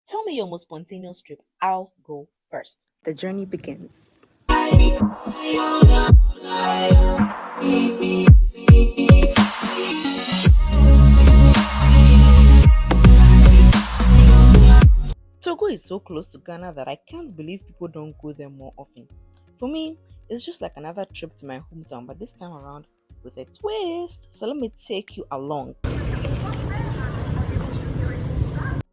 Tell me your most spontaneous trip. I'll go first. The journey begins. Togo is so close to Ghana that I can't believe people don't go there more often. For me, it's just like another trip to my hometown, but this time around with a twist. So let me take you along.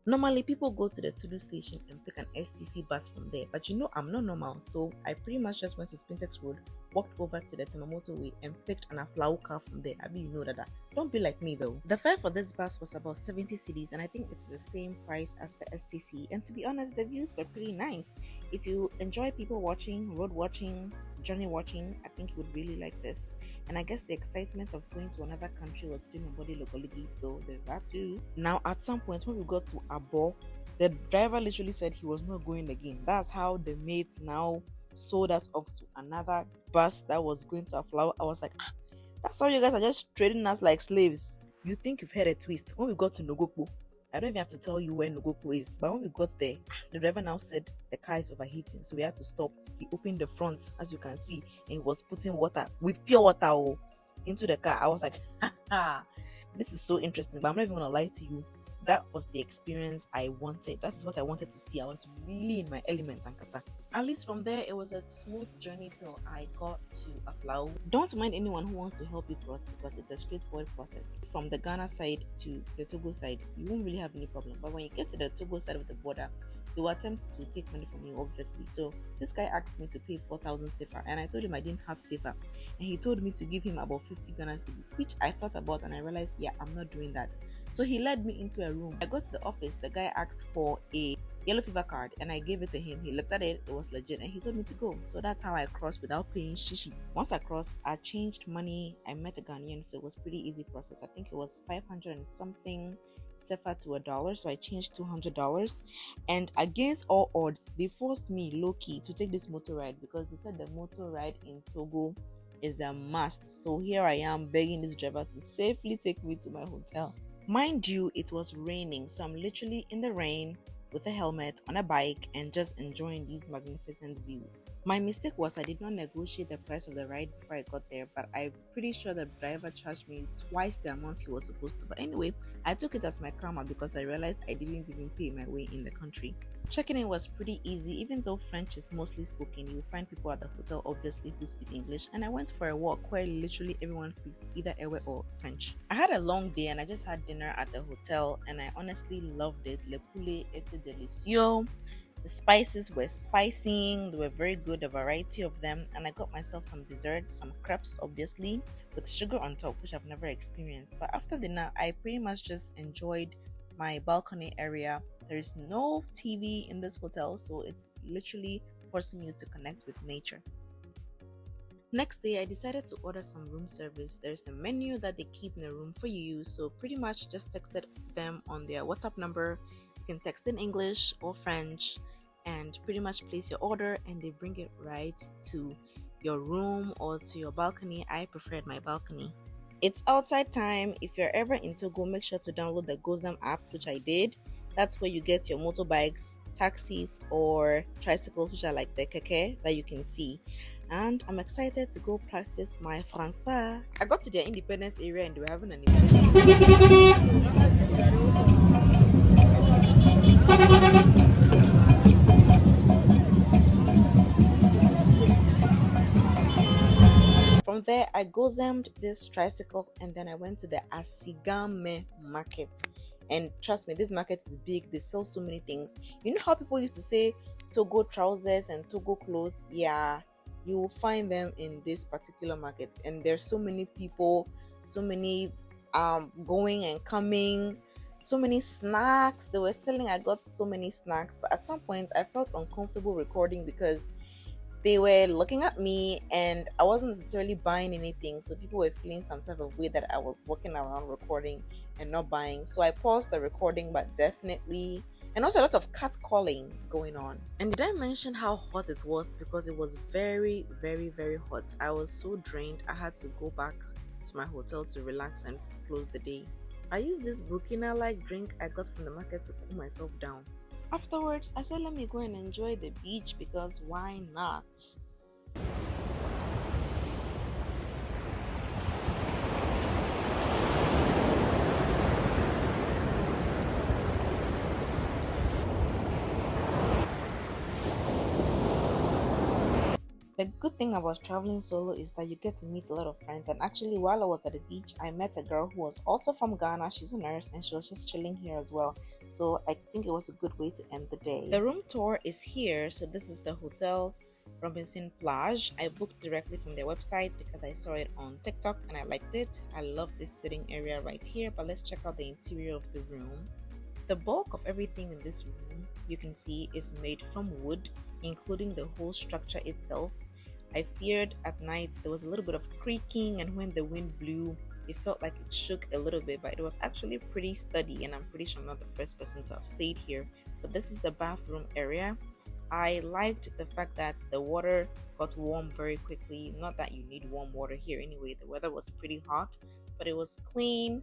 Normally, people go to the Tulu station and pick an STC bus from there, but you know I'm not normal, so I pretty much just went to Spintex Road, walked over to the Timamoto Way, and picked an Aflao car from there. I mean, you know that. Don't be like me though. The fare for this bus was about 70 cedis, and I think it's the same price as the STC. And to be honest, the views were pretty nice. If you enjoy people watching, road watching, journey watching, I think you would really like this. And I guess the excitement of going to another country was doing my body locally, so there's that too. Now, at some point when we got to Abo, the driver literally said he was not going again. That's how the mate now sold us off to another bus that was going to Aflao. I was like, that's how you guys are just trading us like slaves. You think you've had a twist. When we got to Nogokbo, I don't even have to tell you where Nogokbo is. But when we got there, the driver now said the car is overheating, so we had to stop. He opened the front, as you can see, and he was putting water with pure water into the car. I was like, this is so interesting, but I'm not even gonna lie to you. That was the experience I wanted. That's what I wanted to see. I was really in my element, Ankasa. At least from there, it was a smooth journey till I got to Aflao. Don't mind anyone who wants to help you cross because it's a straightforward process. From the Ghana side to the Togo side, you won't really have any problem. But when you get to the Togo side of the border, they will attempt to take money from you, obviously. So this guy asked me to pay 4,000 sefa, and I told him I didn't have sefa, and he told me to give him about 50 Ghana cedis, which I thought about, and I realized, yeah, I'm not doing that. So he led me into a room. I got to the office. The guy asked for a yellow fever card, and I gave it to him. He looked at it, it was legit, and he told me to go. So that's how I crossed without paying shishi. Once I crossed, I changed money. I met a Ghanaian, so it was pretty easy process. I think it was 500 and something sefa to $1, so I changed $200. And against all odds, they forced me low-key to take this motor ride because they said the motor ride in Togo is a must. So here I am begging this driver to safely take me to my hotel. Mind you, it was raining, so I'm literally in the rain with a helmet on a bike and just enjoying these magnificent views. My mistake was I did not negotiate the price of the ride before I got there, but I'm pretty sure the driver charged me twice the amount he was supposed to. But anyway, I took it as my karma because I realized I didn't even pay my way in the country. Checking in was pretty easy. Even though French is mostly spoken, you will find people at the hotel obviously who speak English, and I went for a walk where literally everyone speaks either Ewe or French. I had a long day and I just had dinner at the hotel, and I honestly loved it. Le poulet était délicieux. The spices were spicing, they were very good, a variety of them, and I got myself some desserts, some crepes obviously, with sugar on top, which I've never experienced. But after dinner, I pretty much just enjoyed my balcony area. There is no TV in this hotel, so it's literally forcing you to connect with nature. Next day, I decided to order some room service. There's a menu that they keep in the room for you, so pretty much just texted them on their WhatsApp number. You can text in English or French and pretty much place your order, and they bring it right to your room or to your balcony. I preferred my balcony. It's outside time. If you're ever in Togo, make sure to download the Gozam app, which I did. That's where you get your motorbikes, taxis, or tricycles, which are like the keke that you can see. And I'm excited to go practice my Francais. I got to their independence area and they were having an event. From there, I gozammed this tricycle and then I went to the Asigame market. And trust me, this market is big. They sell so many things. You know how people used to say Togo trousers and Togo clothes? Yeah, you will find them in this particular market. And there's so many people, so many going and coming, so many snacks they were selling. I got so many snacks, but at some point I felt uncomfortable recording because they were looking at me and I wasn't necessarily buying anything, so people were feeling some type of way that I was walking around recording and not buying. So I paused the recording, but definitely, and also a lot of cat calling going on. And did I mention how hot it was? Because it was very, very, very hot. I was so drained. I had to go back to my hotel to relax and close the day. I used this Burkina like drink I got from the market to cool myself down. Afterwards, I said, let me go and enjoy the beach because why not? The good thing about traveling solo is that you get to meet a lot of friends. And actually, while I was at the beach, I met a girl who was also from Ghana. She's a nurse and she was just chilling here as well. So I think it was a good way to end the day. The room tour is here. So this is the Hotel Robinson Plage. I booked directly from their website because I saw it on TikTok and I liked it. I love this sitting area right here, but let's check out the interior of the room. The bulk of everything in this room you can see is made from wood, including the whole structure itself. I feared at night there was a little bit of creaking, and when the wind blew, it felt like it shook a little bit, but it was actually pretty steady. And I'm pretty sure I'm not the first person to have stayed here. But this is the bathroom area. I liked the fact that the water got warm very quickly. Not that you need warm water here anyway, the weather was pretty hot, but it was clean.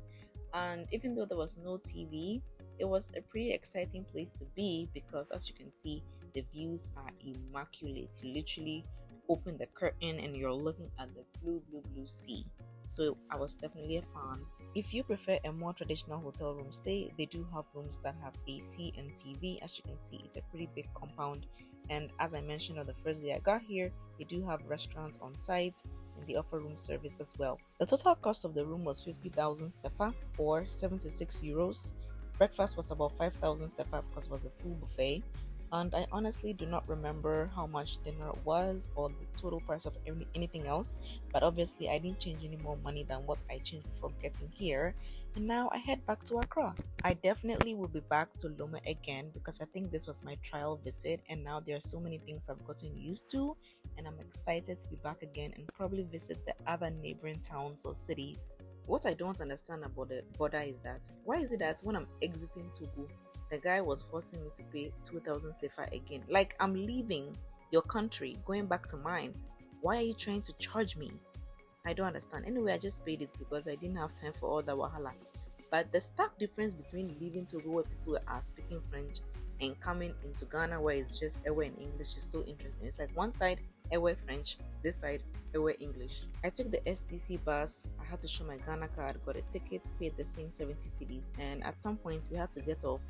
And even though there was no TV, it was a pretty exciting place to be because, as you can see, the views are immaculate. You literally open the curtain and you're looking at the blue sea. So I was definitely a fan. If you prefer a more traditional hotel room stay, they do have rooms that have AC and TV. As you can see, it's a pretty big compound. And as I mentioned on the first day I got here, they do have restaurants on site and they offer room service as well. The total cost of the room was 50,000 sefa or 76 euros. Breakfast was about 5,000 sefa because it was a full buffet. And I honestly do not remember how much dinner was or the total price of anything else, but obviously I didn't change any more money than what I changed before getting here. And now I head back to Accra. I definitely will be back to Lomè again because I think this was my trial visit and now there are so many things I've gotten used to, and I'm excited to be back again and probably visit the other neighboring towns or cities. What I don't understand about the border is that why is it that when I'm exiting Togo, the guy was forcing me to pay 2,000 sefa again? Like, I'm leaving your country, going back to mine. Why are you trying to charge me? I don't understand. Anyway, I just paid it because I didn't have time for all the wahala. But the stark difference between leaving Togo where people are speaking French and coming into Ghana where it's just Ewe in English is so interesting. It's like one side Ewe French, this side Ewe English. I took the STC bus. I had to show my Ghana card, got a ticket, paid the same 70 cedis, and at some point we had to get off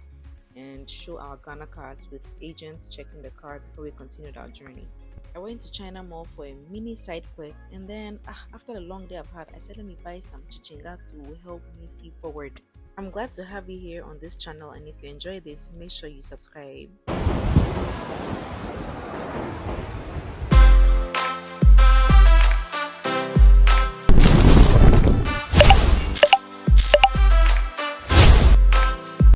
and show our Ghana cards with agents checking the card before we continued our journey. I went to China Mall for a mini side quest, and then after the long day I've had, I said let me buy some chichinga to help me see forward. I'm glad to have you here on this channel, and if you enjoy this, make sure you subscribe.